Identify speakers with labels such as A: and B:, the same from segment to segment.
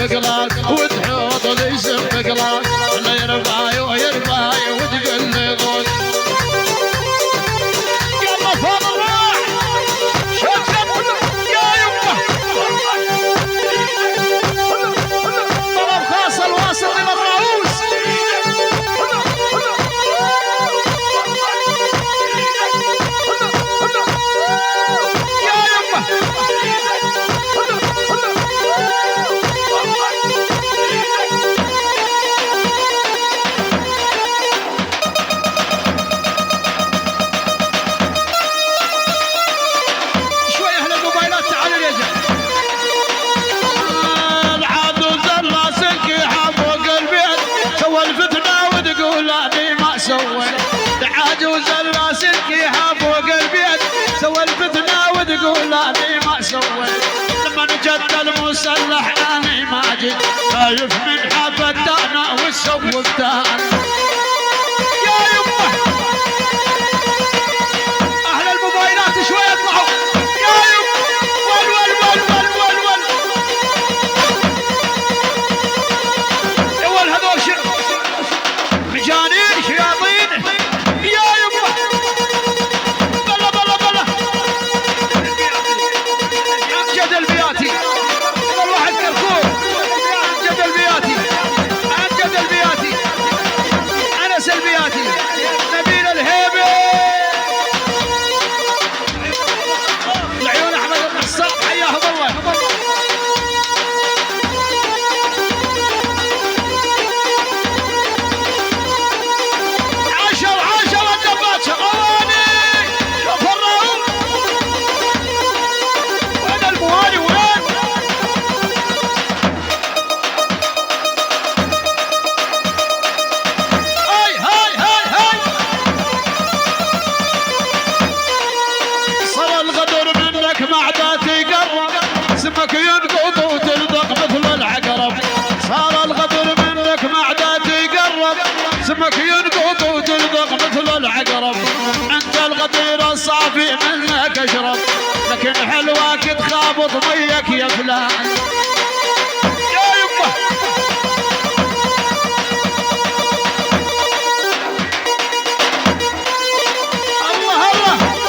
A: بقلاك وتحوط الاسم بقلاك لا يرفعي ويرفعي وتقول لي غوث يلا فاضل راح شوف يا يمه طلب خاص الواصل الى الرؤوس يا يمه عجوز الراسكيها فوق البيت سوى الفتنة وتقول اني ما سويت لما جد المسلح اني ما جيت خايف من حفتانا والسوفتان يا يمه اهل الموبايلات شوي يطلعوا يا يمه ول ول ول ول ول ول يا ول هذول مجانين شياطين يا يمه بلا بلا بلا امجد البياتي والله حق الكوب امجد البياتي امجد البياتي انس البياتي نبيل الهيبي العيون احمد القصاب حياهم الله سمك ينقض وتلدق مثل العقرب صار الغدر منك معدات يقرب سمك ينقض وتلدق مثل العقرب انت الغدير الصافي منك اشرب لكن حلوك تخابط ميك يا فلان يا يمه الله الله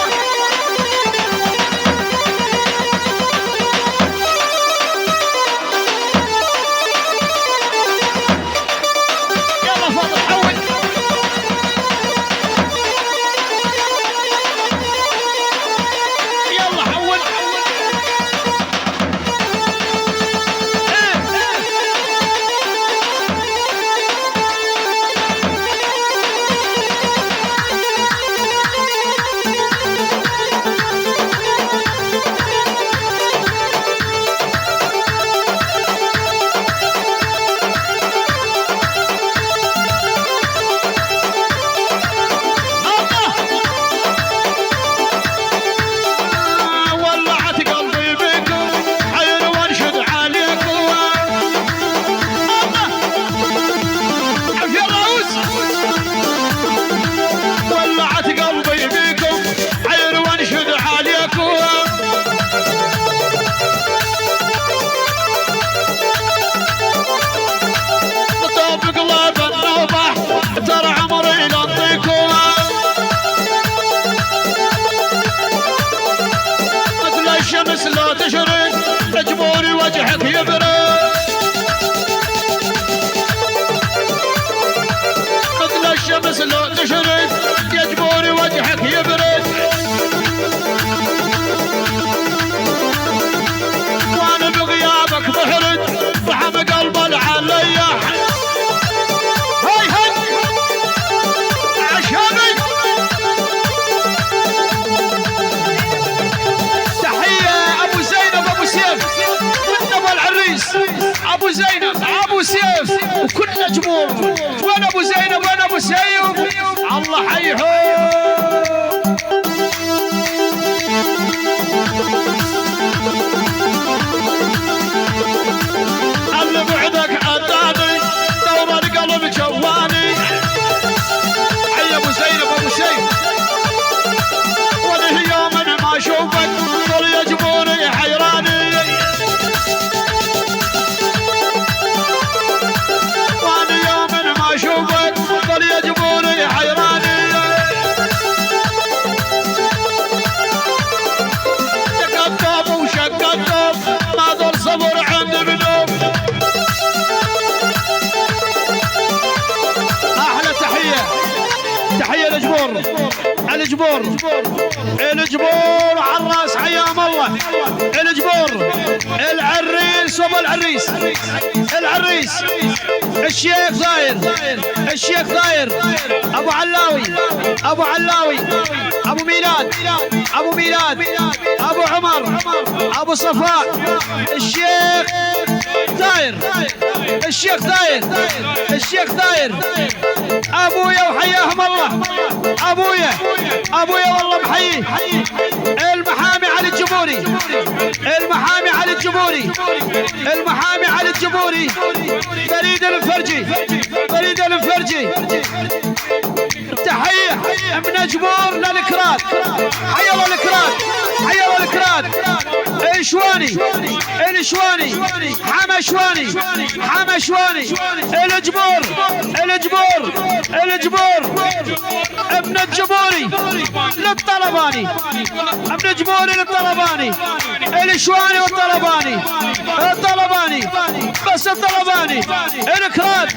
A: الشمس لو تشرق تجبوري وجهك يبرد مثل الشمس لو تشرق يجبوري وجهك يبرد وانا بغيابك محرج طعم قلب العليا هاي هاي عشاني ابو زينب ابو سيف وكل جمهور وين ابو زينب وين ابو سيف الله حيهم اللي بعدك عداني دور القلب جواني حي ابو زينب ابو سيف وانا يوم ما اشوفك طول يا جمهوري حيراني الجبور الجبور عراس حياهم الله الجبور العريس وابو العريس العريس الشيخ ظاهر الشيخ ظاهر ابو علاوي ابو علاوي ابو ميلاد ابو ميلاد ابو عمر ابو صفاء الشيخ ثاير الشيخ ثاير الشيخ ثاير ابويا وحياهم الله ابويا ابويا والله محيي المحامي علي الجبوري المحامي علي الجبوري المحامي علي الجبوري فريد الفرجي فريد الفرجي تحية من جبور للكراد حي الله الكراد حي الله الكراد الشواني الشواني حما شواني حما شواني الجبور الجبور الجبور ابن الجبوري للطلباني ابن الجبوري للطلباني الشواني والطلباني الطلباني بس الطلباني الكراد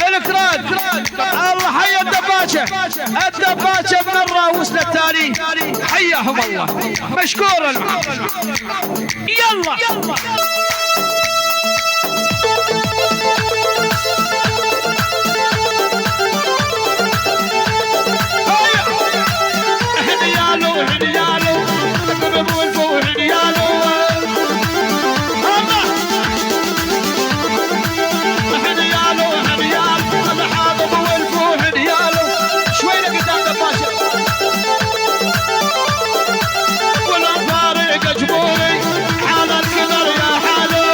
A: الكراد الله حي الدباشه الدباشه من الراوس للتالي حياهم الله مشكورا يلا هنيالو هنيالو ابو الفو هنيالو هنيالو هنيالو هذا حاضر ابو الفو هنيالو شوي قدام دباشه ولا فارق جبوري حال القدر يا حالو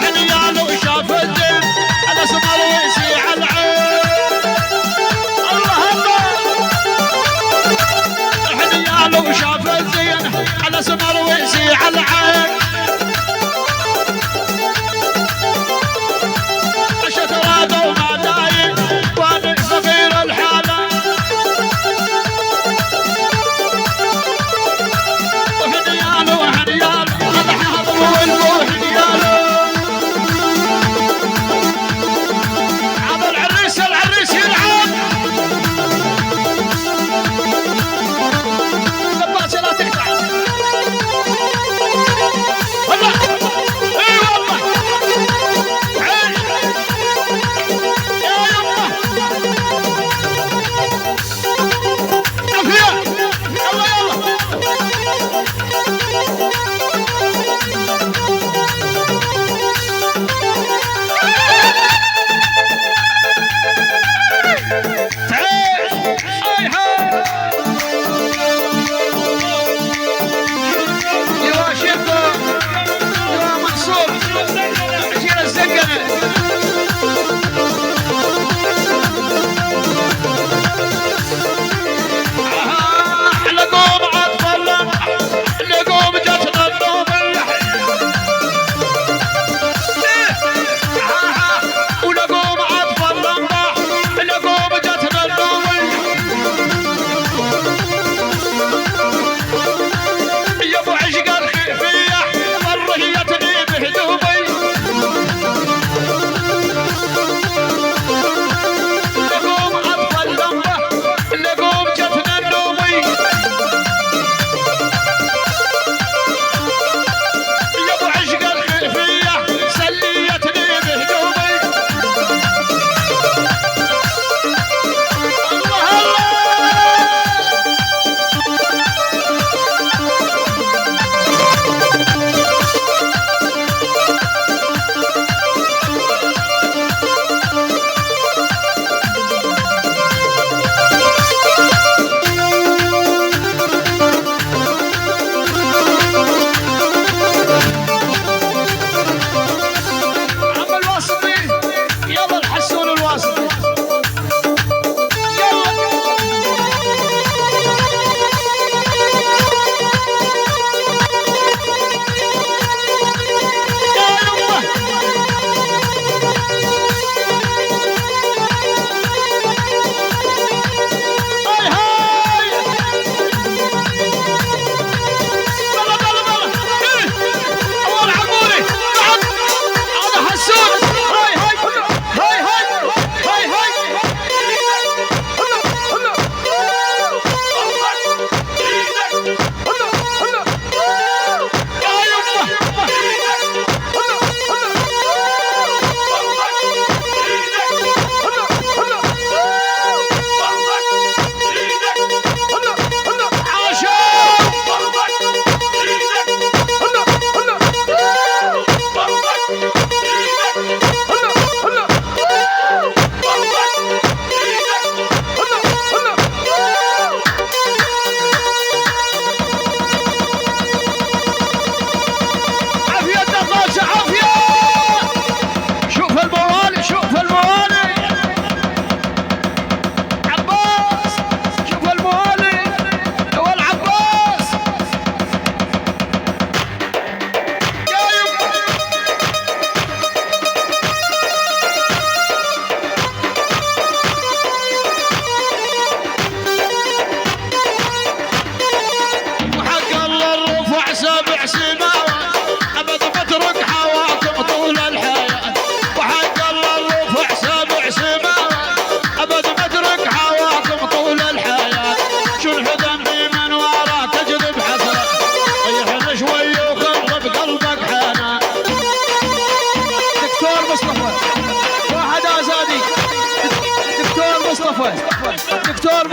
A: هنيالو شاف الدين انا سمر ويسي على العين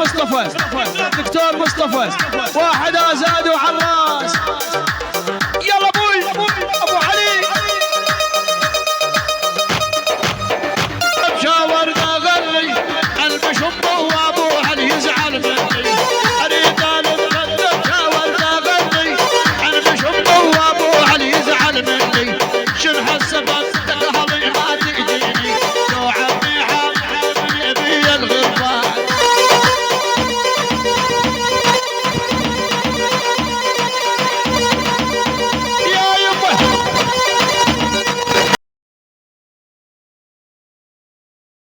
A: مصطفى، دكتور مصطفى، واحد ازاد وعراس.